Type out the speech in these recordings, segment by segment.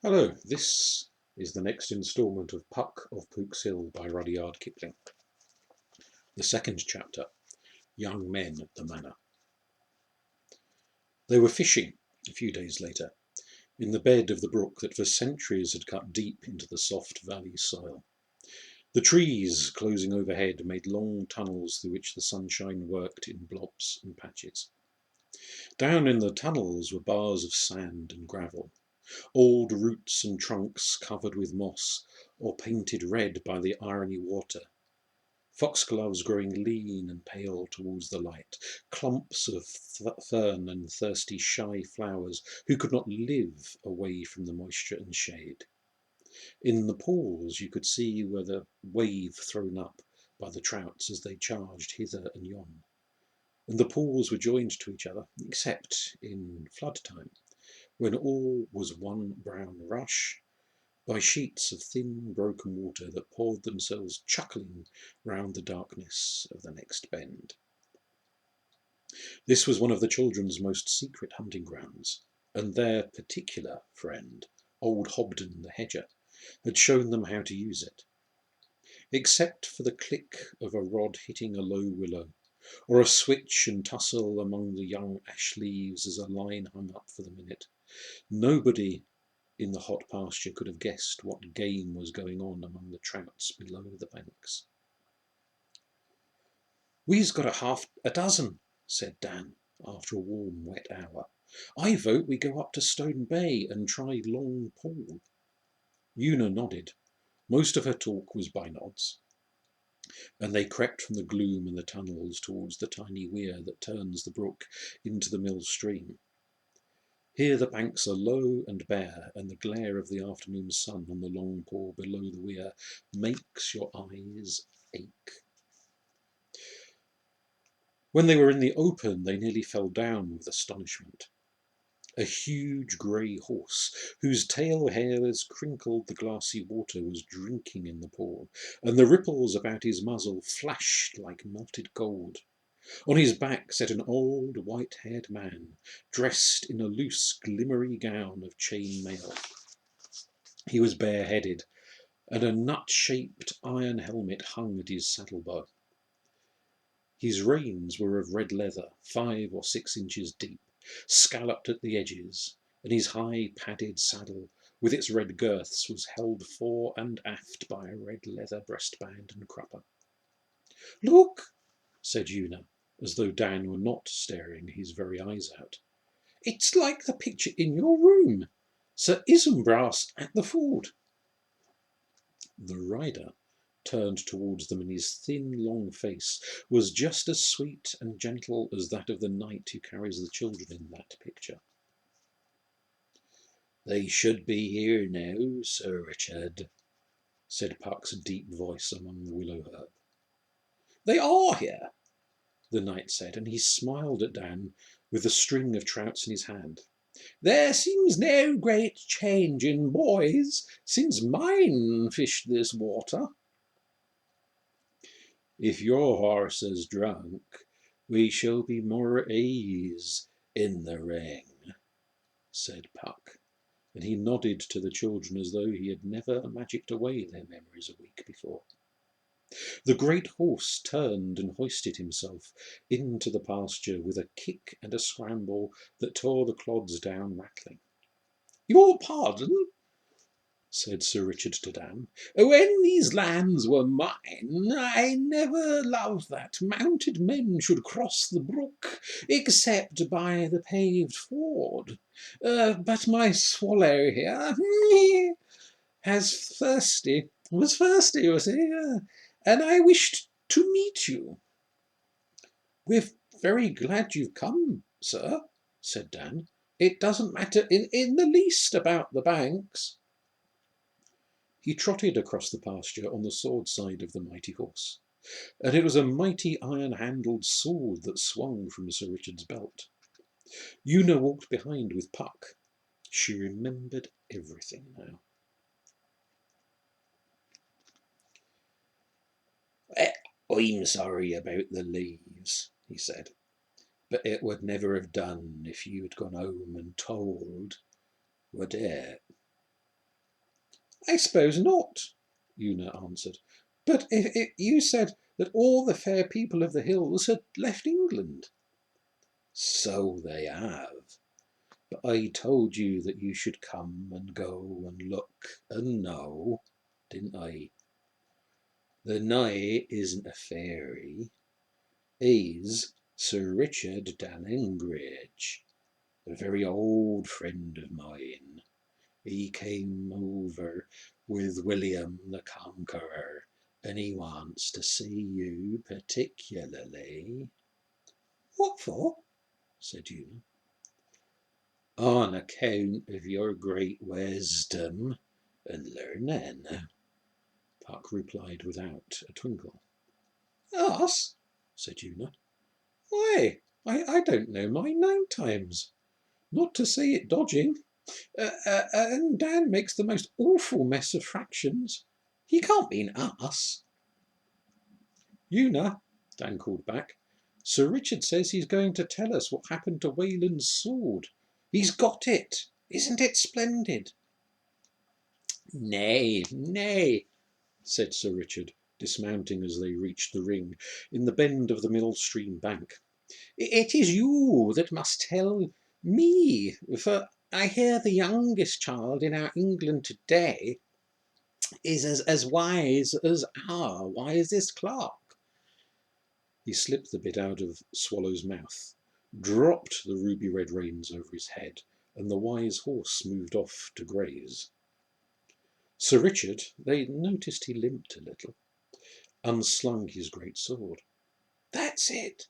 Hello, this is the next instalment of Puck of Pooks Hill by Rudyard Kipling. The second chapter, Young Men at the Manor. They were fishing, a few days later, in the bed of the brook that for centuries had cut deep into the soft valley soil. The trees closing overhead made long tunnels through which the sunshine worked in blobs and patches. Down in the tunnels were bars of sand and gravel, old roots and trunks covered with moss or painted red by the irony water, foxgloves growing lean and pale towards the light, clumps of fern and thirsty shy flowers who could not live away from the moisture and shade. In the pools you could see where the wave thrown up by the trouts as they charged hither and yon, and the pools were joined to each other, except in flood time, when all was one brown rush, by sheets of thin broken water that poured themselves chuckling round the darkness of the next bend. This was one of the children's most secret hunting grounds, and their particular friend, old Hobden the hedger, had shown them how to use it. Except for the click of a rod hitting a low willow, or a switch and tussle among the young ash leaves as a line hung up for the minute, nobody in the hot pasture could have guessed what game was going on among the trouts below the banks. "We's got half a dozen," said Dan, after a warm, wet hour. "I vote we go up to Stone Bay and try Long Pool." Una nodded. Most of her talk was by nods, and they crept from the gloom and the tunnels towards the tiny weir that turns the brook into the mill stream. Here the banks are low and bare, and the glare of the afternoon sun on the long pool below the weir makes your eyes ache. When they were in the open, they nearly fell down with astonishment. A huge grey horse, whose tail hairs crinkled the glassy water, was drinking in the pool, and the ripples about his muzzle flashed like melted gold. On his back sat an old white-haired man, dressed in a loose glimmery gown of chain mail. He was bareheaded, and a nut-shaped iron helmet hung at his saddlebow. His reins were of red leather, 5 or 6 inches deep, scalloped at the edges, and his high padded saddle, with its red girths, was held fore and aft by a red leather breastband and crupper. "Look," said Una, as though Dan were not staring his very eyes out. "It's like the picture in your room. Sir Isumbras at the ford." The rider turned towards them, and his thin, long face was just as sweet and gentle as that of the knight who carries the children in that picture. "They should be here now, Sir Richard," said Puck's deep voice among the willow herb. "They are here," the knight said, and he smiled at Dan with the string of trouts in his hand. "There seems no great change in boys since mine fished this water." "If your horse is drunk, we shall be more at ease in the ring," said Puck, and he nodded to the children as though he had never magicked away their memories a week before. The great horse turned and hoisted himself into the pasture with a kick and a scramble that tore the clods down rattling. "Your pardon," said Sir Richard to Dan. "When these lands were mine, I never loved that mounted men should cross the brook, except by the paved ford. But my swallow here was thirsty, you see, and I wished to meet you." "We're very glad you've come, sir," said Dan. "It doesn't matter in the least about the banks." He trotted across the pasture on the sword side of the mighty horse, and it was a mighty iron-handled sword that swung from Sir Richard's belt. Una walked behind with Puck. She remembered everything now. "I'm sorry about the leaves," he said, "but it would never have done if you'd gone home and told, would it?" I suppose not, Una answered. But if you said that all the fair people of the hills had left England. So they have. But I told you that you should come and go and look and know, didn't I? The knight isn't a fairy. He's Sir Richard Dallingridge, a very old friend of mine. He came over with William the Conqueror, and he wants to see you particularly. What for? Said Una. On account of your great wisdom and learning, Puck replied without a twinkle. Us? Said Una. Why, I don't know my 9 times. Not to say it dodging. And Dan makes the most awful mess of fractions. He can't mean us. Una, Dan called back. Sir Richard says he's going to tell us what happened to Wayland's sword. He's got it. Isn't it splendid? Nay, nay, said Sir Richard, dismounting as they reached the ring in the bend of the mill stream bank. It is you that must tell me, for I hear the youngest child in our England today is as wise as our wisest clerk. He slipped the bit out of Swallow's mouth, dropped the ruby-red reins over his head, and the wise horse moved off to graze. Sir Richard, they noticed he limped a little, unslung his great sword. That's it,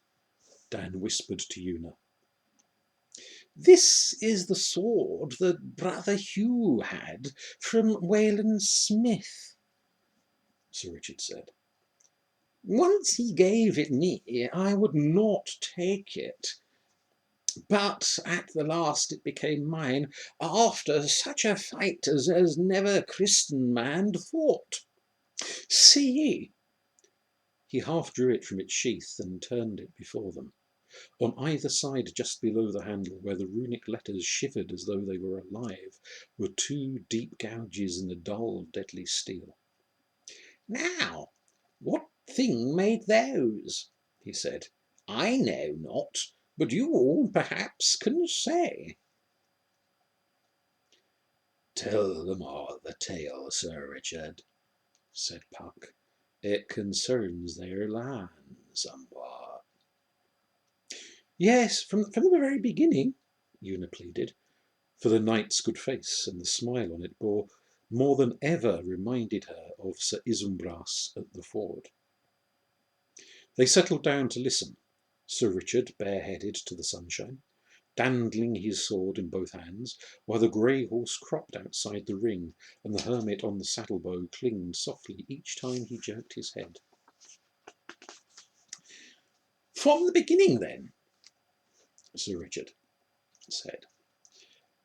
Dan whispered to Una. This is the sword that Brother Hugh had from Wayland Smith, Sir Richard said. Once he gave it me, I would not take it. But at the last it became mine, after such a fight as never Christian man fought. See ye. He half drew it from its sheath and turned it before them. On either side, just below the handle, where the runic letters shivered as though they were alive, were 2 deep gouges in the dull, deadly steel. Now, what thing made those? He said. I know not, but you all perhaps can say. Tell them all the tale, Sir Richard, said Puck. It concerns their land somewhat. Yes, from the very beginning, Una pleaded, for the knight's good face and the smile on it bore more than ever reminded her of Sir Isumbras at the ford. They settled down to listen, Sir Richard bareheaded to the sunshine, dandling his sword in both hands, while the grey horse cropped outside the ring, and the hermit on the saddlebow clinged softly each time he jerked his head. From the beginning, then, Sir Richard said.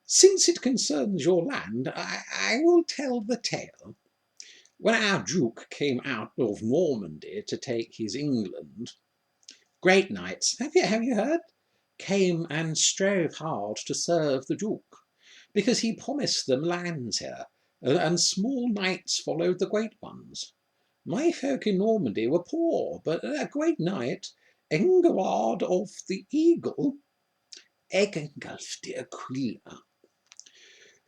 Since it concerns your land, I will tell the tale. When our Duke came out of Normandy to take his England, great knights, have you heard, came and strove hard to serve the Duke, because he promised them lands here, and small knights followed the great ones. My folk in Normandy were poor, but a great knight, Engelard of the Eagle, Egengulf de Aquila,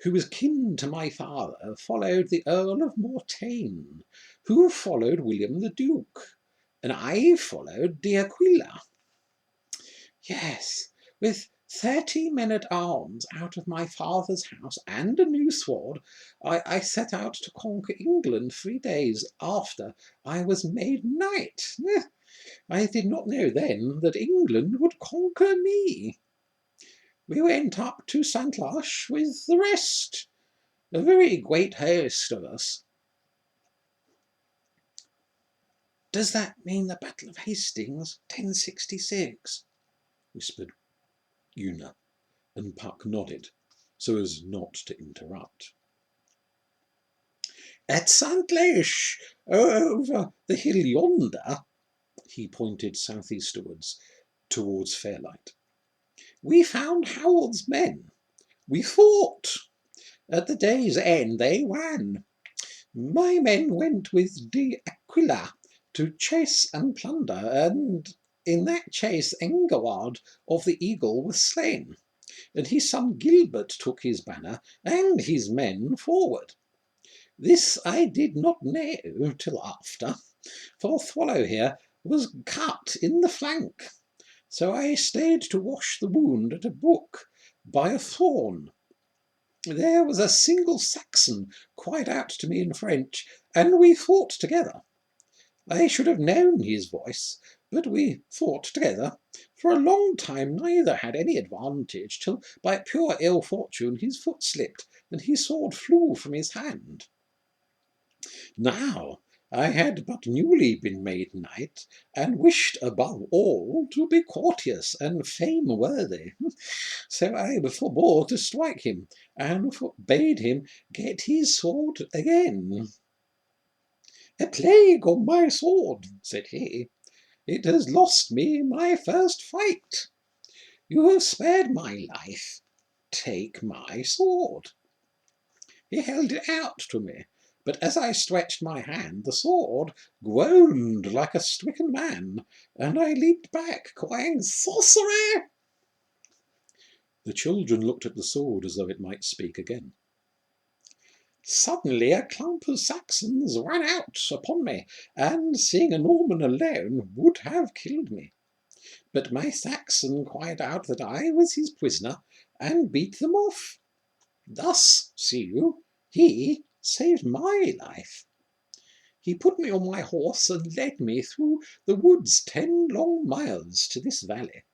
who was kin to my father, followed the Earl of Mortain, who followed William the Duke, and I followed de Aquila. Yes, with 30 men-at-arms out of my father's house and a new sword, I set out to conquer England 3 days after I was made knight. I did not know then that England would conquer me. We went up to St. Lush with the rest, a very great host of us. Does that mean the Battle of Hastings, 1066? Whispered Una, and Puck nodded, so as not to interrupt. At St. Lush, over the hill yonder, he pointed southeastwards, towards Fairlight. We found Howell's men. We fought. At the day's end they won. My men went with de Aquila to chase and plunder, and in that chase Engaward of the Eagle was slain, and his son Gilbert took his banner and his men forward. This I did not know till after, for Swallow here was cut in the flank, so I stayed to wash the wound at a brook by a thorn. There was a single Saxon cried out to me in French, and we fought together. I should have known his voice, but we fought together. For a long time neither had any advantage, till by pure ill fortune his foot slipped, and his sword flew from his hand. Now I had but newly been made knight, and wished above all to be courteous and fame worthy. So I forbore to strike him, and bade him get his sword again. A plague on my sword, said he, it has lost me my first fight. You have spared my life, take my sword. He held it out to me, but as I stretched my hand, the sword groaned like a stricken man, and I leaped back, crying, Sorcery! The children looked at the sword as though it might speak again. Suddenly a clump of Saxons ran out upon me, and, seeing a Norman alone, would have killed me. But my Saxon cried out that I was his prisoner, and beat them off. Thus, see you, he saved my life. He put me on my horse and led me through the woods 10 long miles to this valley.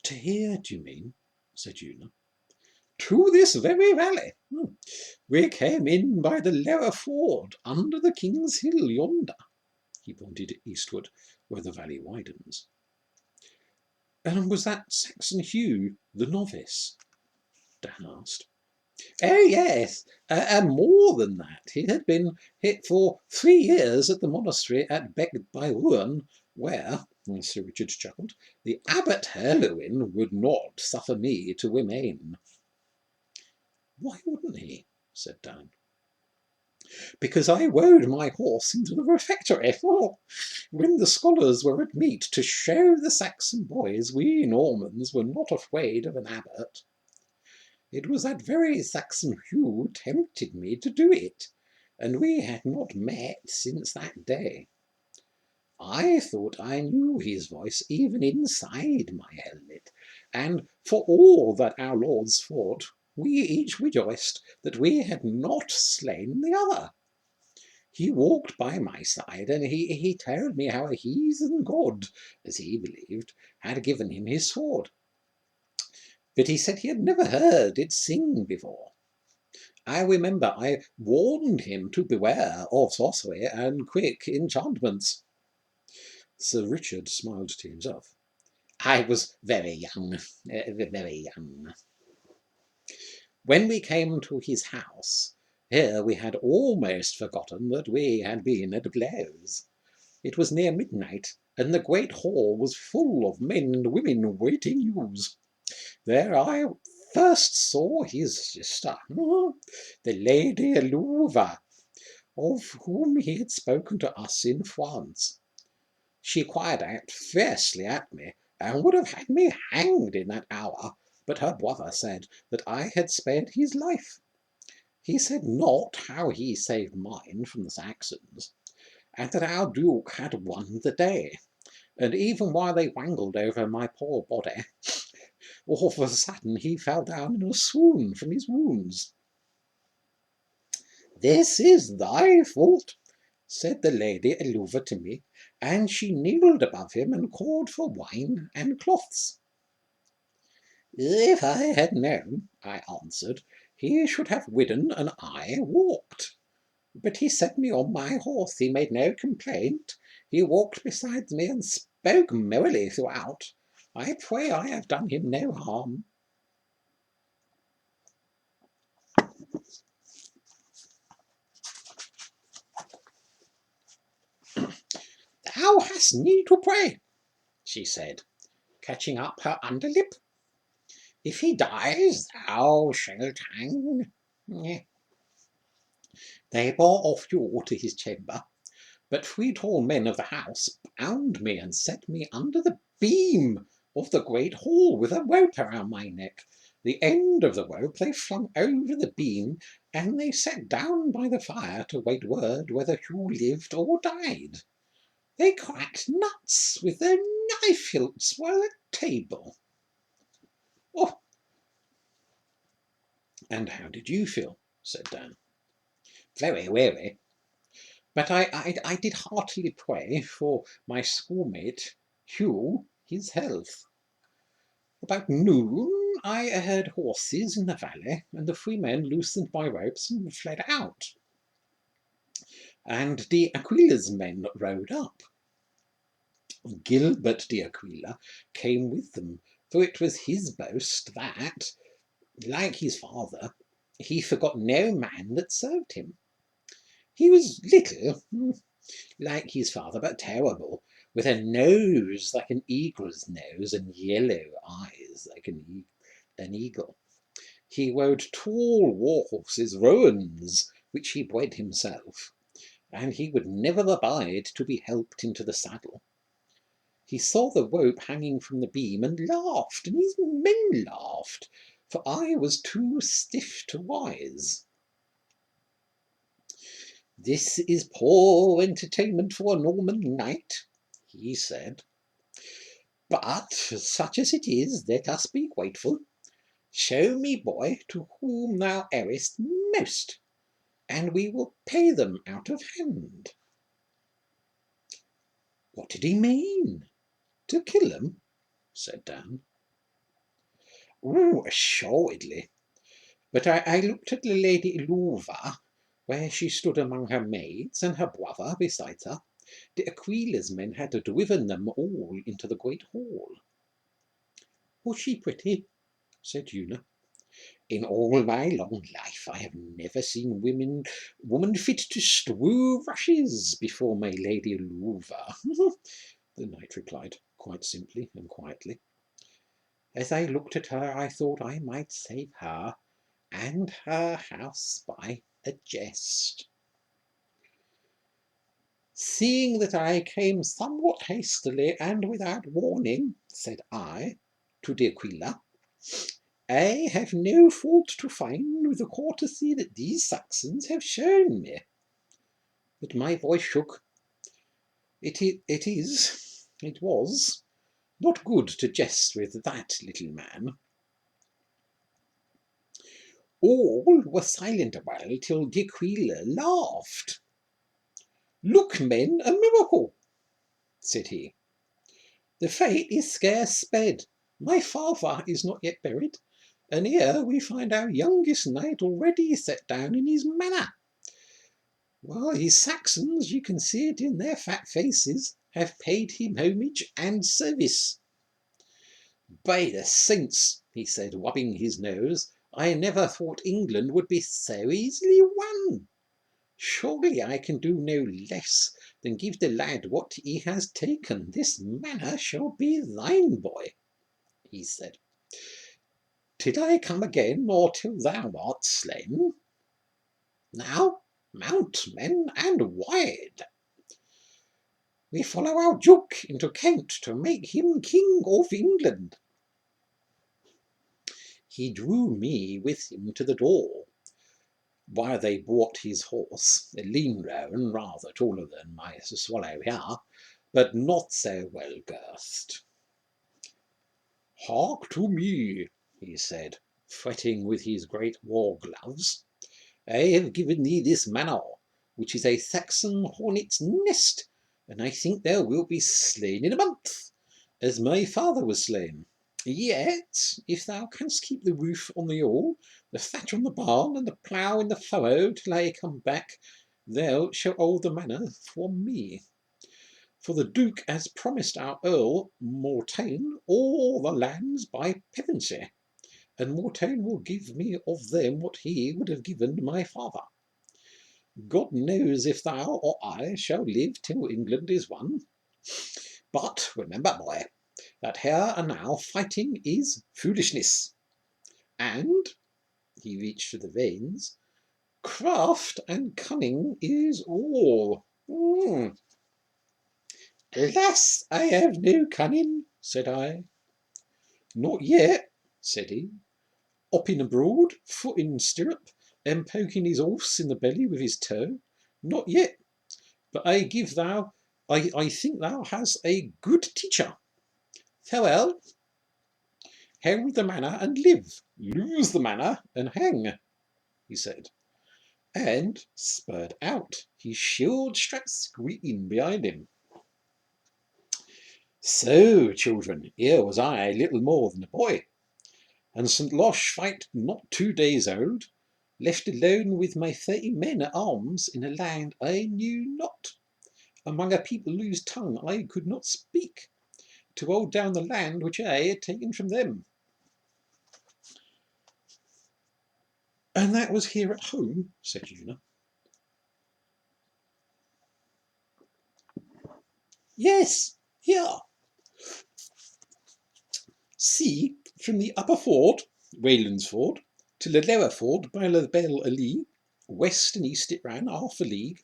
To here, do you mean? Said Una. To this very valley. We came in by the lower ford, under the King's Hill yonder. He pointed eastward, where the valley widens. And was that Saxon Hugh the novice? Dan asked. Oh, yes, and more than that. He had been hit for 3 years at the monastery at Bec-by-Ruan, where, Sir Richard chuckled, the Abbot Herluin would not suffer me to remain. Why wouldn't he? Said Dan. Because I rode my horse into the refectory. When the scholars were at meat to show the Saxon boys we Normans were not afraid of an abbot. It was that very Saxon Hugh tempted me to do it, and we had not met since that day. I thought I knew his voice even inside my helmet, and for all that our lords fought, we each rejoiced that we had not slain the other. He walked by my side, and he told me how a heathen god, as he believed, had given him his sword. But he said he had never heard it sing before. I remember I warned him to beware of sorcery and quick enchantments. Sir Richard smiled to himself. I was very young, very young. When we came to his house, here we had almost forgotten that we had been at blows. It was near midnight, and the great hall was full of men and women waiting news. There I first saw his sister, the Lady Eluva, of whom he had spoken to us in France. She cried out fiercely at me, and would have had me hanged in that hour, but her brother said that I had spared his life. He said not how he saved mine from the Saxons, and that our Duke had won the day, and even while they wrangled over my poor body, all of a sudden he fell down in a swoon from his wounds. This is thy fault, said the Lady Eluva to me, and she kneeled above him and called for wine and cloths. If I had known, I answered, he should have ridden and I walked. But he set me on my horse, he made no complaint, he walked beside me and spoke merrily throughout. I pray I have done him no harm. Thou hast need to pray, she said, catching up her underlip. If he dies, thou shalt hang. They bore off you to his chamber, but 3 tall men of the house bound me and set me under the beam of the great hall with a rope around my neck. The end of the rope they flung over the beam, and they sat down by the fire to wait word whether Hugh lived or died. They cracked nuts with their knife hilts while at table. Oh, And how did you feel? Said Dan. very weary. But I did heartily pray for my schoolmate, Hugh, his health. About noon I heard horses in the valley, and the 3 men loosened my ropes and fled out. And de Aquila's men rode up. Gilbert de Aquila came with them, for it was his boast that, like his father, he forgot no man that served him. He was little, like his father, but terrible, with a nose like an eagle's nose and yellow eyes like an eagle. He rode tall war horses, rowans, which he bred himself, and he would never abide to be helped into the saddle. He saw the rope hanging from the beam and laughed, and his men laughed, for I was too stiff to rise. This is poor entertainment for a Norman knight, he said. But such as it is, let us be grateful. Show me, boy, to whom thou errest most, and we will pay them out of hand. What did he mean? To kill them? Said Dan. Oh, assuredly. But I looked at the Lady Louva, where she stood among her maids, and her brother beside her. De Aquila's men had driven them all into the great hall. Was she pretty? Said Una. In all my long life I have never seen woman fit to strew rushes before my Lady Louva, the knight replied, quite simply and quietly. As I looked at her, I thought I might save her and her house by a jest. Seeing that I came somewhat hastily and without warning, said I to de Aquila, I have no fault to find with the courtesy that these Saxons have shown me. But my voice shook. It was not good to jest with that little man. All were silent a while till de Aquila laughed. Look, men, a miracle, said he. The fate is scarce sped. My father is not yet buried, and here we find our youngest knight already set down in his manor. Well, his Saxons, you can see it in their fat faces, have paid him homage and service. By the saints, he said, rubbing his nose, I never thought England would be so easily won. Surely I can do no less than give the lad what he has taken. This manor shall be thine, boy, he said, till I come again, or till thou art slain. Now mount, men, and wide. We follow our Duke into Kent to make him King of England. He drew me with him to the door, while they brought his horse, a lean roan, rather taller than my swallow here, but not so well girthed. Hark to me, he said, fretting with his great war gloves. I have given thee this manor, which is a Saxon hornet's nest, and I think thou wilt be slain in a month, as my father was slain. Yet, if thou canst keep the roof on the hall, the thatch on the barn, and the plough in the furrow till I come back, thou shalt hold the manor from me. For the Duke has promised our Earl Mortain all the lands by Pevensey, and Mortain will give me of them what he would have given my father. God knows if thou or I shall live till England is won. But remember, boy, that here and now fighting is foolishness. And, he reached to the veins, craft and cunning is all. Alas, I have no cunning, said I. Not yet, said he, hopping abroad, foot in stirrup, and poking his horse in the belly with his toe. Not yet, but I think thou hast a good teacher. Farewell. Hold the manor and live, lose the manor and hang, he said, and spurred out, his shield strapped squeaking behind him. So, children, here was I little more than a boy, and St. Losh fight not 2 days old, left alone with my 30 men at arms in a land I knew not, among a people whose tongue I could not speak, to hold down the land which I had taken from them. And that was here at home, said Una. Yes, here. See, from the upper ford, Wayland's Ford, to the lower ford, by the Bell a league, west and east it ran 1/2 a league.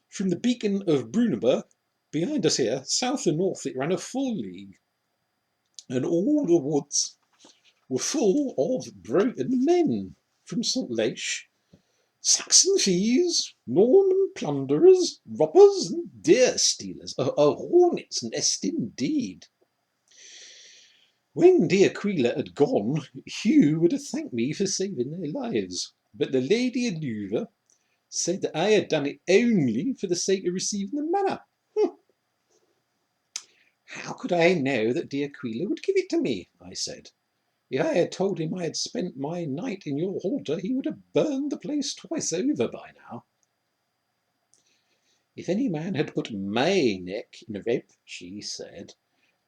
From the beacon of Bruneberg, behind us here, south and north it ran a full league. And all the woods were full of broken men from St. Lech, Saxon thieves, Norman plunderers, robbers, and deer stealers, a hornet's nest indeed. When dear Aquila had gone, Hugh would have thanked me for saving their lives, but the Lady Aluva said that I had done it only for the sake of receiving the manor. How could I know that dear Aquila would give it to me? I said. If I had told him I had spent my night in your halter, he would have burned the place twice over by now. If any man had put my neck in a rope, she said,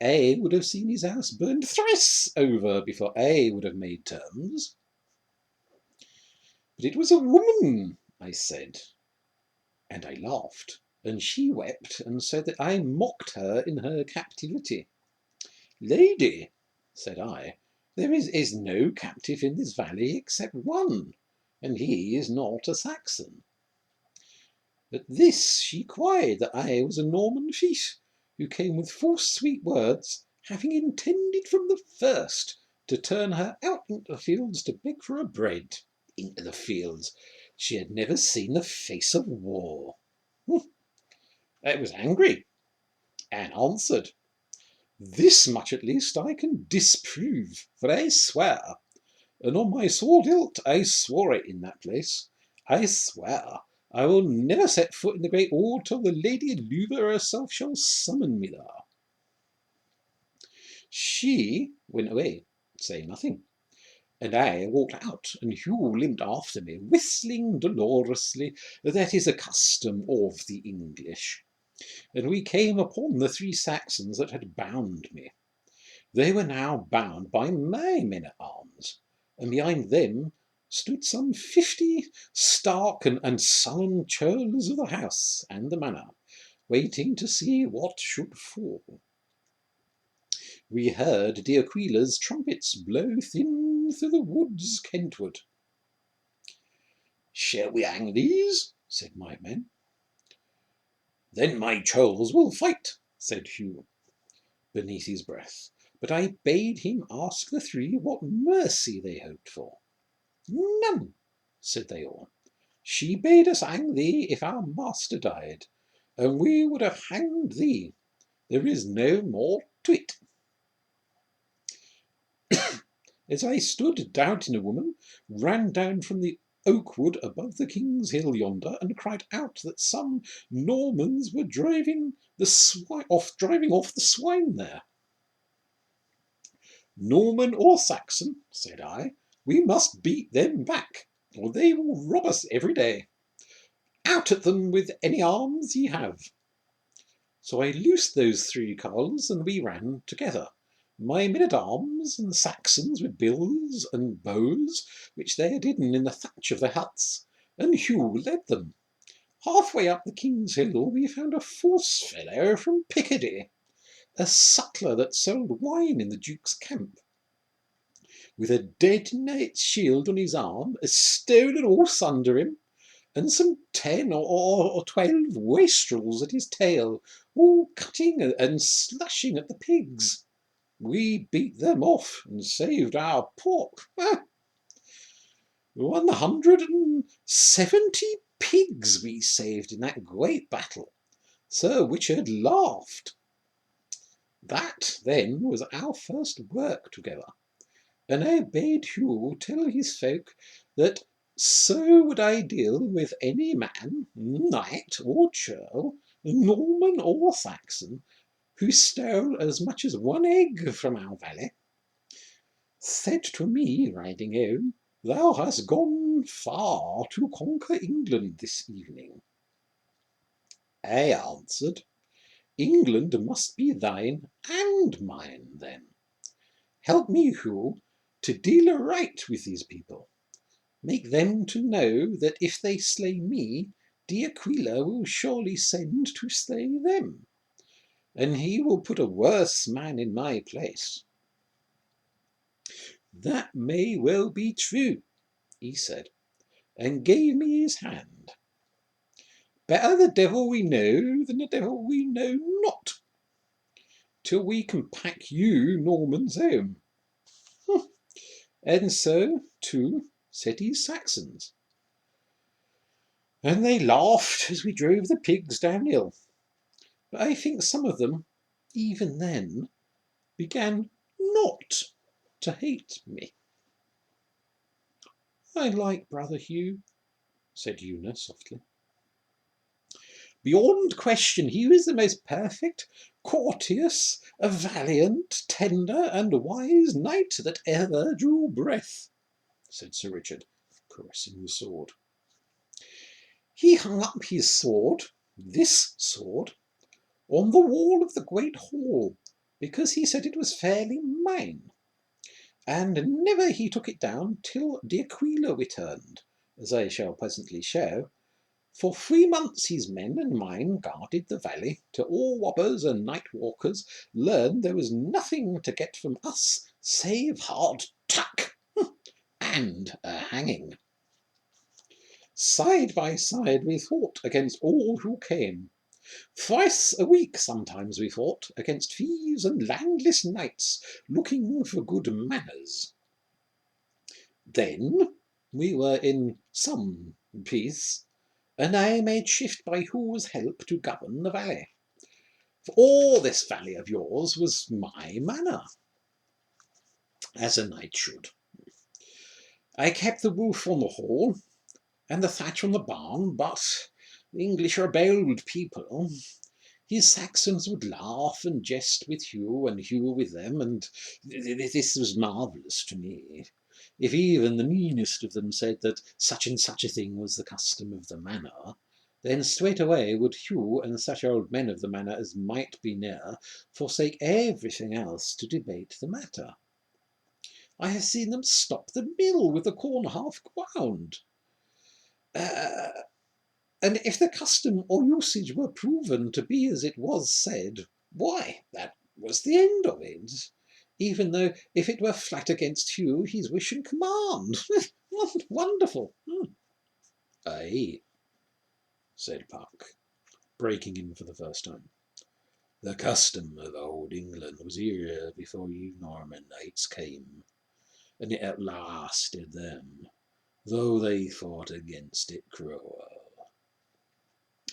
I would have seen his house burned thrice over before I would have made terms. But it was a woman, I said, and I laughed, and she wept and said that I mocked her in her captivity. Lady, said I, there is no captive in this valley except one, and he is not a Saxon. At this she cried that I was a Norman thief, who came with false sweet words, having intended from the first to turn her out into the fields to beg for her bread. Into the fields! She had never seen the face of war. I was angry, and answered, this much at least I can disprove, for I swear, and on my sword hilt I swore it in that place, I swear I will never set foot in the great hall till the Lady Aluva herself shall summon me there. She went away, saying nothing, and I walked out, and Hugh limped after me, whistling dolorously. That is a custom of the English. And we came upon the 3 Saxons that had bound me. They were now bound by my men at arms, and behind them stood some 50 stark and sullen churls of the house and the manor, waiting to see what should fall. We heard dear Aquila's trumpets blow thin through the woods Kentward. Shall we hang these? Said my men. Then my churls will fight, said Hugh, beneath his breath. But I bade him ask the 3 what mercy they hoped for. None, said they all. She bade us hang thee if our master died, and we would have hanged thee. There is no more to it. As I stood, doubting, a woman ran down from the oak wood above the King's Hill yonder, and cried out that some Normans were driving off the swine there. Norman or Saxon, said I, we must beat them back, or they will rob us every day. Out at them with any arms ye have. So I loosed those 3 carles, and we ran together, my men at arms, and the Saxons with bills and bows, which they had hidden in the thatch of their huts, and Hugh led them. Halfway up the King's Hill we found a false fellow from Picardy, a sutler that sold wine in the Duke's camp, with a dead knight's shield on his arm, a stolen horse under him, and some 10 or 12 wastrels at his tail, all cutting and slashing at the pigs. We beat them off and saved our pork. 170 pigs we saved in that great battle. Sir Richard laughed. That, then, was our first work together, and I bade Hugh tell his folk that so would I deal with any man, knight or churl, Norman or Saxon, who stole as much as one egg from our valley. Said to me, riding home, "Thou hast gone far to conquer England this evening." I answered, "England must be thine and mine, then. Help me, Hugh, to deal aright with these people. Make them to know that if they slay me, D'Aquila will surely send to slay them, and he will put a worse man in my place." "That may well be true," he said, and gave me his hand. "Better the devil we know than the devil we know not, till we can pack you Normans home." And so, too, said these Saxons. And they laughed as we drove the pigs downhill. But I think some of them, even then, began not to hate me. "I like brother Hugh," said Una softly. "Beyond question, he was the most perfect, courteous, a valiant, tender, and wise knight that ever drew breath," said Sir Richard, caressing the sword. "He hung up his sword, this sword, on the wall of the great hall, because he said it was fairly mine, and never he took it down till D'Aquila returned, as I shall presently show. For 3 months his men and mine guarded the valley, till all robbers and night walkers learned there was nothing to get from us save hard tuck and a hanging. Side by side we fought against all who came. Thrice a week sometimes we fought against thieves and landless knights looking for good manners. Then we were in some peace, and I made shift by Hugh's help to govern the valley. For all this valley of yours was my manor, as a knight should. I kept the roof on the hall and the thatch on the barn, but the English are a bold people. His Saxons would laugh and jest with Hugh, and Hugh with them, and this was marvellous to me. If even the meanest of them said that such and such a thing was the custom of the manor, then straightway would Hugh and such old men of the manor as might be near forsake everything else to debate the matter. I have seen them stop the mill with the corn half ground. And if the custom or usage were proven to be as it was said, why, that was the end of it. Even though if it were flat against Hugh, his wish and command. Wonderful. Aye, said Puck, breaking in for the first time. The custom of old England was here before you Norman knights came, and it outlasted them, though they fought against it cruel.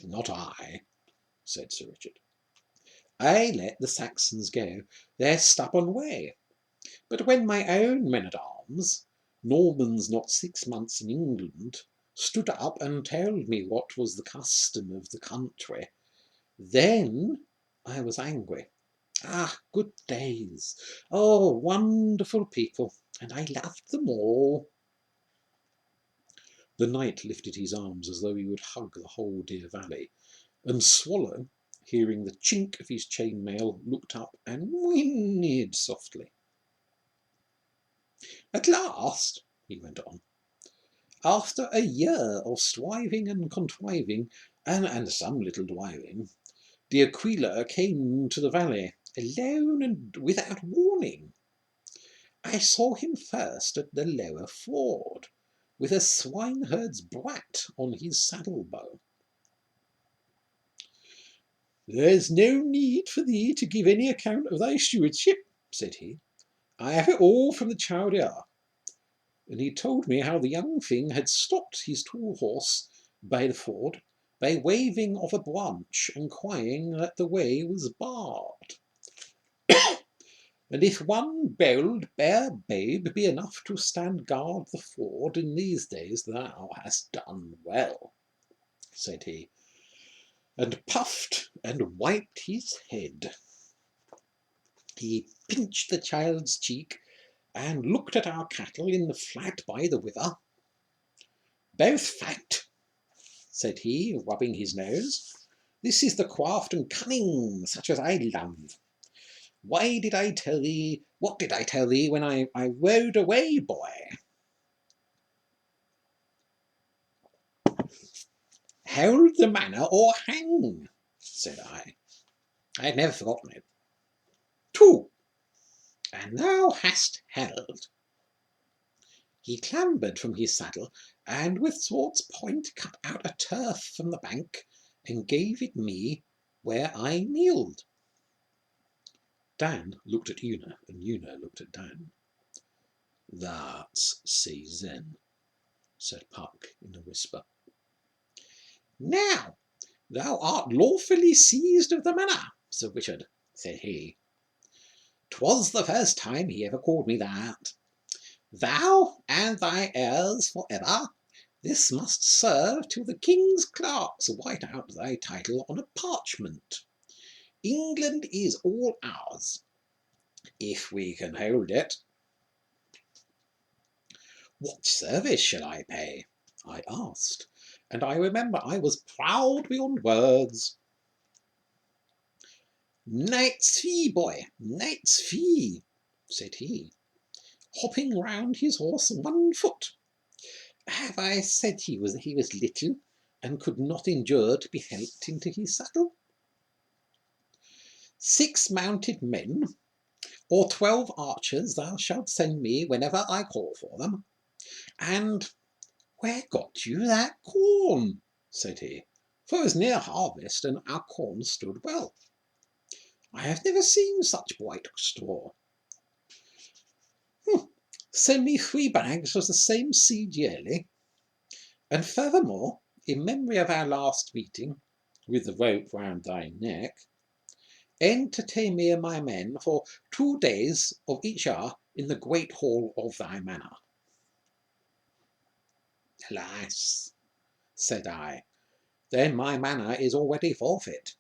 Not I, said Sir Richard. I let the Saxons go their stubborn way, but when my own men-at-arms, Normans not 6 months in England, stood up and told me what was the custom of the country, then I was angry. Ah, good days! Oh, wonderful people, and I loved them all. The knight lifted his arms as though he would hug the whole dear valley, and Swallow, hearing the chink of his chainmail, looked up and whinnied softly. At last, he went on, after a year of striving and contriving, and some little driving, D'Aquila came to the valley, alone and without warning. I saw him first at the lower ford, with a swineherd's brat on his saddle-bow. "There's no need for thee to give any account of thy stewardship," said he. "I have it all from the chowdhury." And he told me how the young thing had stopped his tall horse by the ford by waving of a branch and crying that the way was barred. "And if one bold bare babe be enough to stand guard the ford in these days, thou hast done well," said he, and puffed and wiped his head. He pinched the child's cheek and looked at our cattle in the flat by the river. "Both fat," said he, rubbing his nose. "This is the craft and cunning such as I love. What did I tell thee when I rode away, boy?" "Hold the manor or hang," said I. I had never forgotten it. "Two, and thou hast held." He clambered from his saddle, and with sword's point cut out a turf from the bank, and gave it me where I kneeled. Dan looked at Una, and Una looked at Dan. "That's season," said Puck in a whisper. "Now thou art lawfully seized of the manor, Sir Richard," said he. "'Twas the first time he ever called me that. Thou and thy heirs for ever. This must serve till the king's clerks write out thy title on a parchment. England is all ours, if we can hold it." "What service shall I pay?" I asked, and I remember I was proud beyond words. "Knight's fee, boy, knight's fee," said he, hopping round his horse 1 foot. Have I said he was little, and could not endure to be helped into his saddle? "6 mounted men, or 12 archers thou shalt send me whenever I call for them. And where got you that corn?" said he, for it was near harvest, and our corn stood well. "I have never seen such white straw." "Send me 3 bags of the same seed yearly. And furthermore, in memory of our last meeting, with the rope round thy neck, entertain me and my men for 2 days of each year in the great hall of thy manor." "Alas," said I, "then my manor is already forfeit.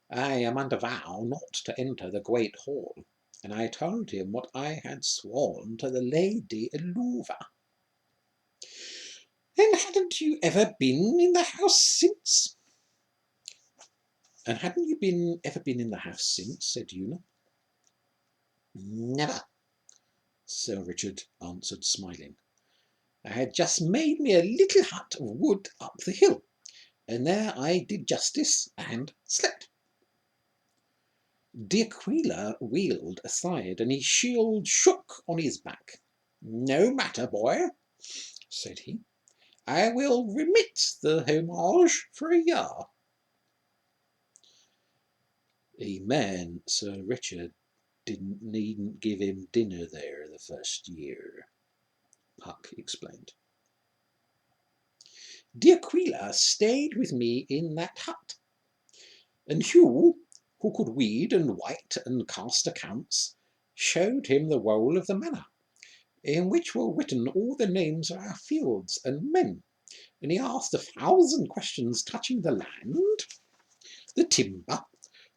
I am under vow not to enter the great hall." And I told him what I had sworn to the Lady Eluva. "And hadn't you ever been in the house since?" "And hadn't you ever been in the house since?" said Una. "Never," Sir Richard answered, smiling. "I had just made me a little hut of wood up the hill, and there I did justice and slept." D'Aquila wheeled aside, and his shield shook on his back. "No matter, boy," said he. "I will remit the homage for a year." "A man, Sir Richard, needn't give him dinner there the first year," Puck explained. D'Aquila stayed with me in that hut, and Hugh, who could weed and write and cast accounts, showed him the roll of the manor, in which were written all the names of our fields and men, and he asked 1,000 questions touching the land, the timber,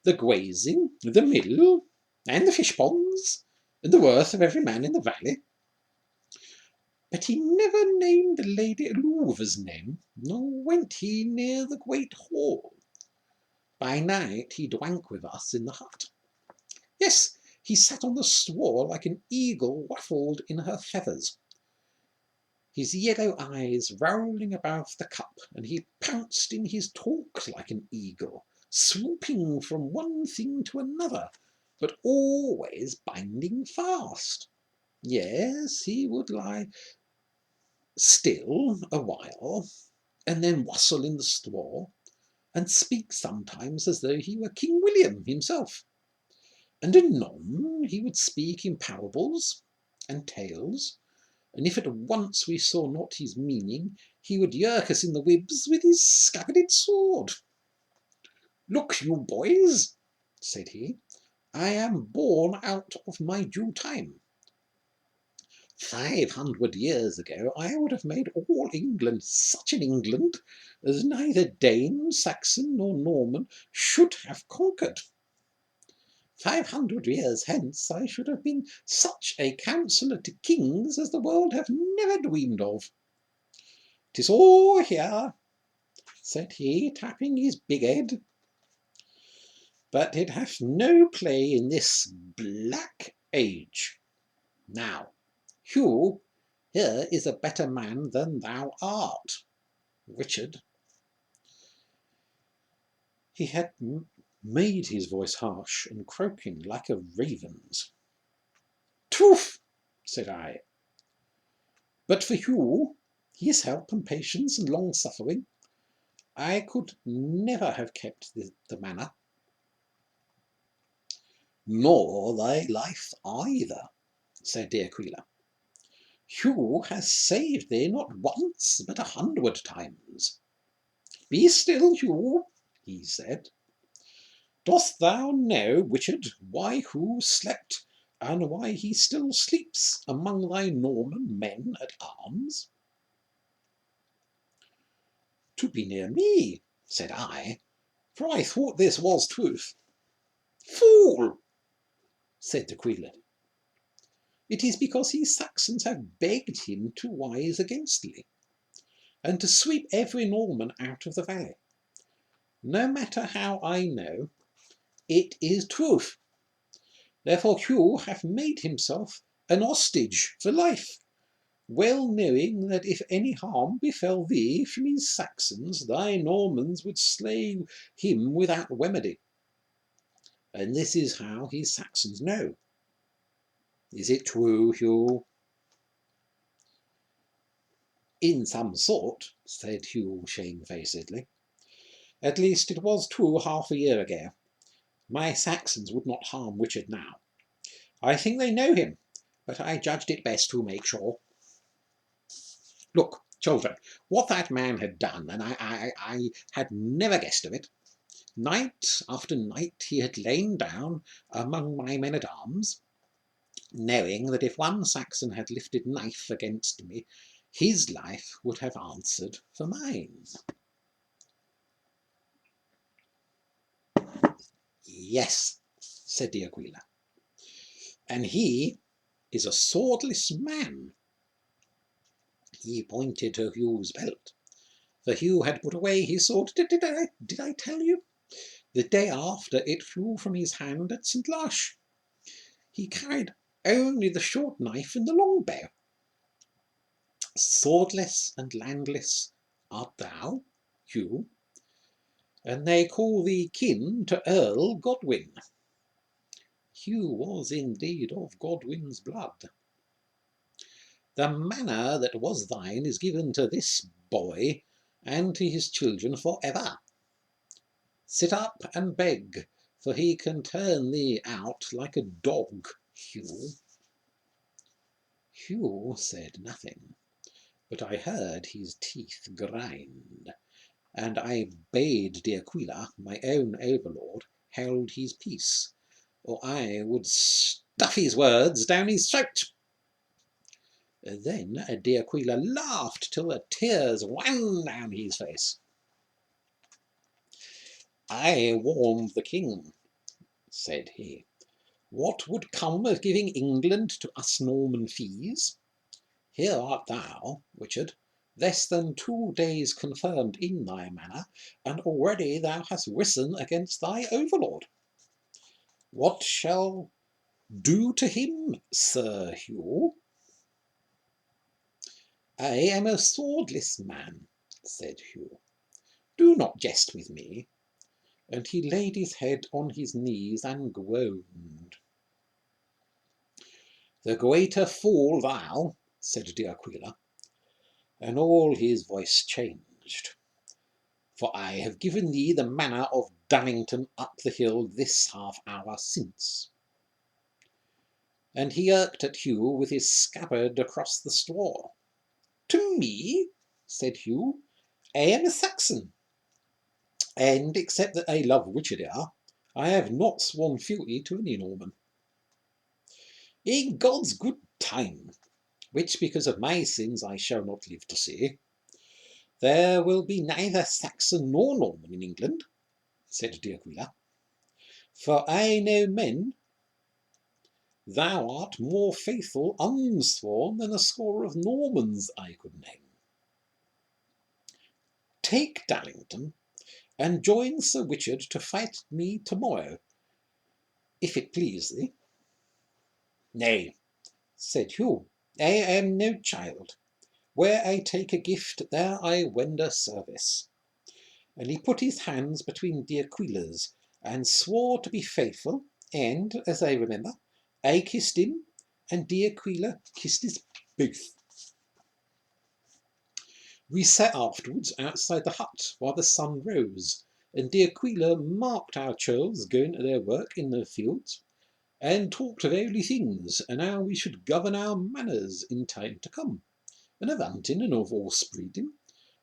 the grazing, the mill, and the fish ponds, and the worth of every man in the valley. But he never named the Lady Eluva's name, nor went he near the great hall. By night he drank with us in the hut. Yes, he sat on the straw like an eagle ruffled in her feathers, his yellow eyes rolling above the cup, and he pounced in his talk like an eagle, swooping from one thing to another, but always binding fast. Yes, he would lie. still a while, and then wastle in the straw, and speak sometimes as though he were King William himself. And anon he would speak in parables and tales, and if at once we saw not his meaning, he would yerk us in the ribs with his scabbarded sword. Look you, boys, said he, I am born out of my due time. 500 years ago I would have made all England such an England as neither Dane, Saxon, nor Norman should have conquered. 500 years hence I should have been such a counsellor to kings as the world have never dreamed of. 'Tis all here, said he, tapping his big head, but it hath no play in this black age. Now, Hugh, here is a better man than thou art, Richard. He had made his voice harsh and croaking like a raven's. Toof, said I. But for Hugh, his help and patience and long suffering, I could never have kept the manor. Nor thy life either, said de Aquila. Hugh has saved thee not once, but 100 times. Be still, Hugh, he said. Dost thou know, Richard, why Hugh slept, and why he still sleeps among thy Norman men at arms? To be near me, said I, for I thought this was truth. Fool, said de Aquila. It is because these Saxons have begged him to rise against thee, and to sweep every Norman out of the valley. No matter how I know, it is truth. Therefore Hugh hath made himself an hostage for life, well knowing that if any harm befell thee from his Saxons, thy Normans would slay him without remedy. And this is how his Saxons know. Is it true, Hugh? In some sort, said Hugh shamefacedly. At least it was true half a year ago. My Saxons would not harm Richard now. I think they know him, but I judged it best to make sure. Look, children, what that man had done, and I had never guessed of it. Night after night he had lain down among my men-at-arms, knowing that if one Saxon had lifted knife against me, his life would have answered for mine. Yes, said de Aquila, and he is a swordless man. He pointed to Hugh's belt, for Hugh had put away his sword. Did I tell you? The day after it flew from his hand at St. Lash. He carried only the short knife and the long bow. Swordless and landless art thou, Hugh, and they call thee kin to Earl Godwin. Hugh was indeed of Godwin's blood. The manor that was thine is given to this boy and to his children for ever. Sit up and beg, for he can turn thee out like a dog, Hugh. Hugh said nothing, but I heard his teeth grind, and I bade de Aquila, my own overlord, hold his peace, or I would stuff his words down his throat. Then de Aquila laughed till the tears ran down his face. I warned the king, said he. What would come of giving England to us Norman fees? Here art thou, Richard, less than 2 days confirmed in thy manor, and already thou hast risen against thy overlord. What shall do to him, Sir Hugh? I am a swordless man, said Hugh. Do not jest with me. And he laid his head on his knees and groaned. The greater fool thou, said de Aquila, and all his voice changed. For I have given thee the manor of Dunnington up the hill this half hour since. And he irked at Hugh with his scabbard across the straw. To me, said Hugh, I am a Saxon, and except that I love Witchery, I have not sworn fealty to any Norman. In God's good time, which because of my sins I shall not live to see, there will be neither Saxon nor Norman in England, said D'Aquila. For I know men, thou art more faithful unsworn than a score of Normans I could name. Take Dallington, and join Sir Richard to fight me tomorrow, if it please thee. Nay, said Hugh, I am no child. Where I take a gift, there I render service. And he put his hands between D'Aquila's, and swore to be faithful, and, as I remember, I kissed him, and D'Aquila kissed us both. We sat afterwards outside the hut while the sun rose, and D'Aquila marked our churls going to their work in the fields, and talked of holy things, and how we should govern our manners in time to come, and of hunting and of horse breeding,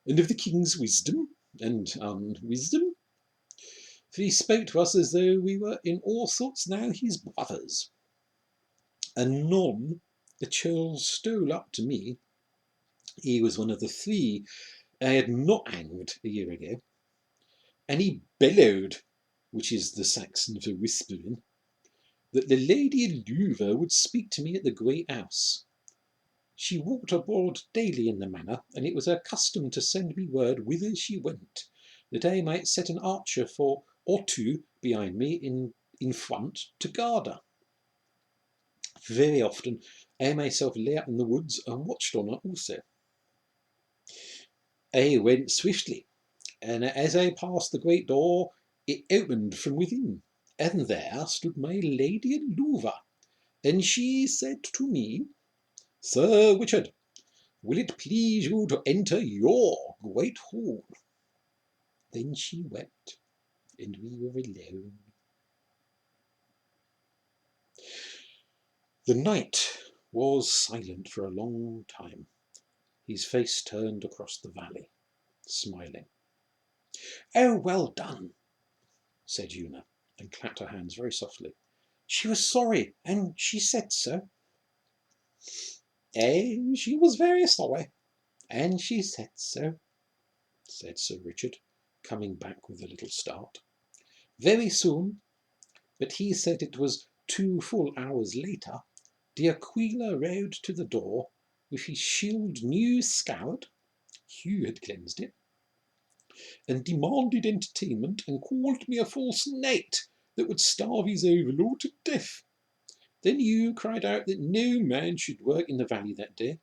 and of the king's wisdom and unwisdom. For he spoke to us as though we were in all sorts now his brothers. Anon the churl stole up to me. He was one of the 3 I had not hanged a year ago, and he bellowed, which is the Saxon for whispering, that the Lady Louver would speak to me at the great house. She walked abroad daily in the manor, and it was her custom to send me word whither she went, that I might set an archer or 2 behind me in front to guard her. Very often I myself lay out in the woods and watched on her also. I went swiftly, and as I passed the great door, it opened from within, and there stood my Lady Louver, and she said to me, Sir Richard, will it please you to enter your great hall? Then she wept, and we were alone. The knight was silent for a long time, his face turned across the valley, smiling. Oh, well done, said Una, and clapped her hands very softly. She was sorry, and she said so. She was very sorry, and she said so, said Sir Richard, coming back with a little start. Very soon, but he said it was 2 full hours later, D'Aquila rode to the door, with his shield new scoured, Hugh had cleansed it, and demanded entertainment, and called me a false knight that would starve his overlord to death. Then Hugh cried out that no man should work in the valley that day,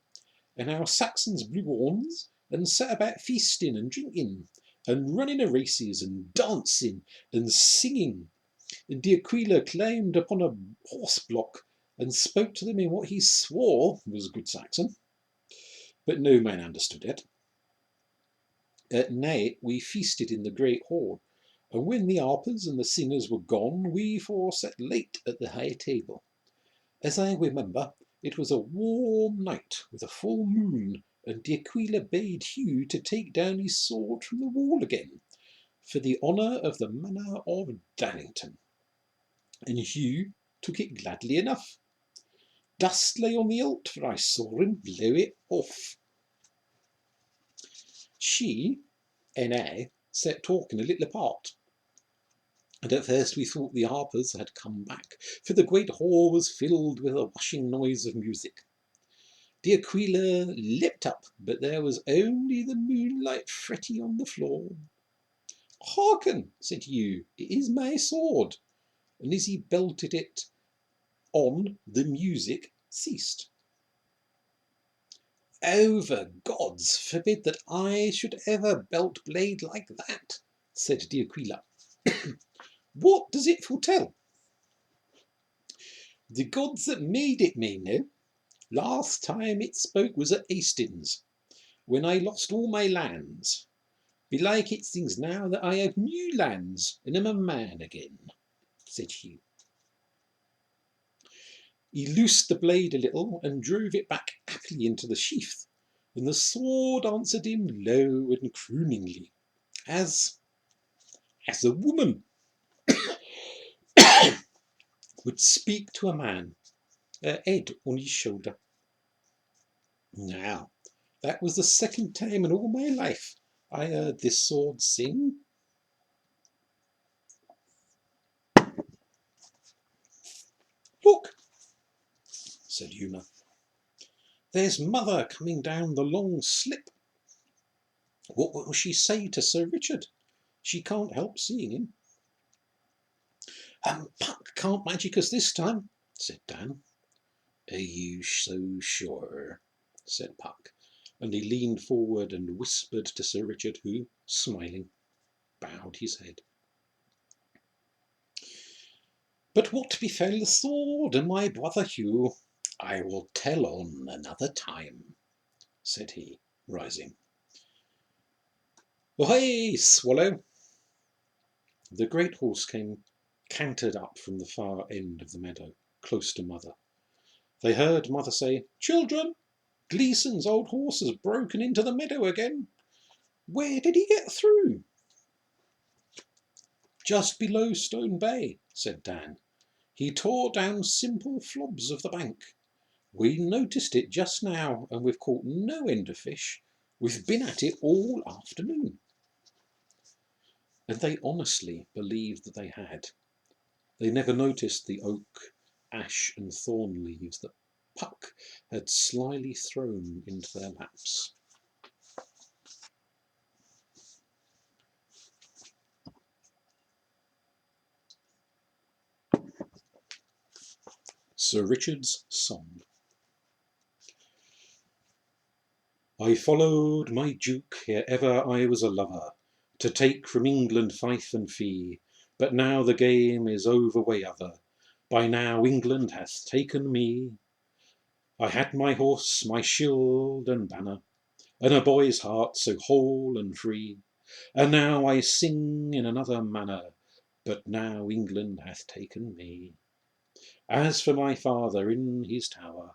and our Saxons blew horns, and set about feasting and drinking, and running of races, and dancing, and singing. And D'Aquila climbed upon a horse block, and spoke to them in what he swore was good Saxon, but no man understood it. At night we feasted in the great hall, and when the harpers and the singers were gone, we 4 sat late at the high table. As I remember, it was a warm night with a full moon, and D'Aquila bade Hugh to take down his sword from the wall again, for the honour of the manor of Dallington. And Hugh took it gladly enough. Dust lay on the hilt, for I saw him blow it off. She and I sat talking a little apart, and at first we thought the harpers had come back, for the great hall was filled with a rushing noise of music. D'Aquila leapt up, but there was only the moonlight fretty on the floor. Hearken, said Hugh, it is my sword. And as he belted it on, the music ceased. Oh, the gods forbid that I should ever belt blade like that, said D'Aquila. What does it foretell? The gods that made it may know. Last time it spoke was at Hastings, when I lost all my lands. Belike it seems now that I have new lands, and am a man again, said Hugh. He loosed the blade a little, and drove it back happily into the sheath, and the sword answered him low and crooningly, as a woman would speak to a man, her head on his shoulder. Now, that was the second time in all my life I heard this sword sing. Look, said Una. There's mother coming down the long slip. What will she say to Sir Richard? She can't help seeing him. Puck can't magic us this time, said Dan. Are you so sure? Said Puck, and he leaned forward and whispered to Sir Richard, who, smiling, bowed his head. But what befell the sword and my brother Hugh, I will tell on another time, said he, rising. Ahoy, Swallow! The great horse cantered up from the far end of the meadow, close to Mother. They heard Mother say, Children, Gleason's old horse has broken into the meadow again. Where did he get through? Just below Stone Bay, said Dan. He tore down simple flobs of the bank. We noticed it just now, and we've caught no end of fish. We've been at it all afternoon. And they honestly believed that they had. They never noticed the oak, ash and thorn leaves that Puck had slyly thrown into their laps. Sir Richard's Song. I followed my Duke ere ever I was a lover, to take from England fief and fee, but now the game is over way other, by now England hath taken me. I had my horse, my shield and banner, and a boy's heart so whole and free, and now I sing in another manner, but now England hath taken me. As for my father in his tower,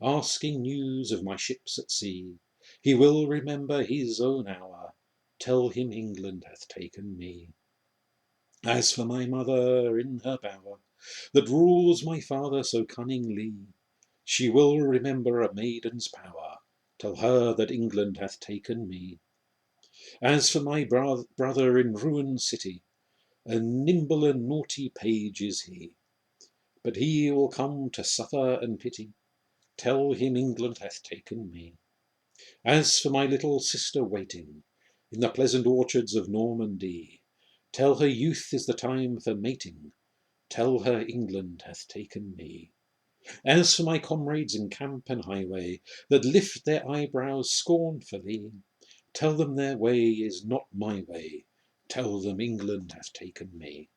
asking news of my ships at sea, he will remember his own hour, tell him England hath taken me. As for my mother in her bower, that rules my father so cunningly, she will remember a maiden's power, tell her that England hath taken me. As for my brother in ruined city, a nimble and naughty page is he, but he will come to suffer and pity, tell him England hath taken me. As for my little sister waiting in the pleasant orchards of Normandy, tell her youth is the time for mating, tell her England hath taken me. As for my comrades in camp and highway that lift their eyebrows scornfully, tell them their way is not my way, tell them England hath taken me.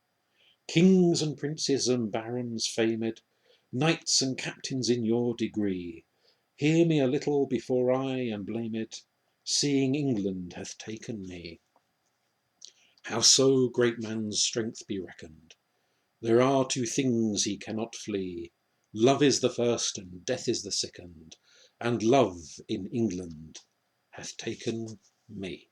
Kings and princes and barons famed, knights and captains in your degree, hear me a little before I am blamed, seeing England hath taken me. Howso great man's strength be reckoned, there are two things he cannot flee. Love is the first and death is the second, and love in England hath taken me.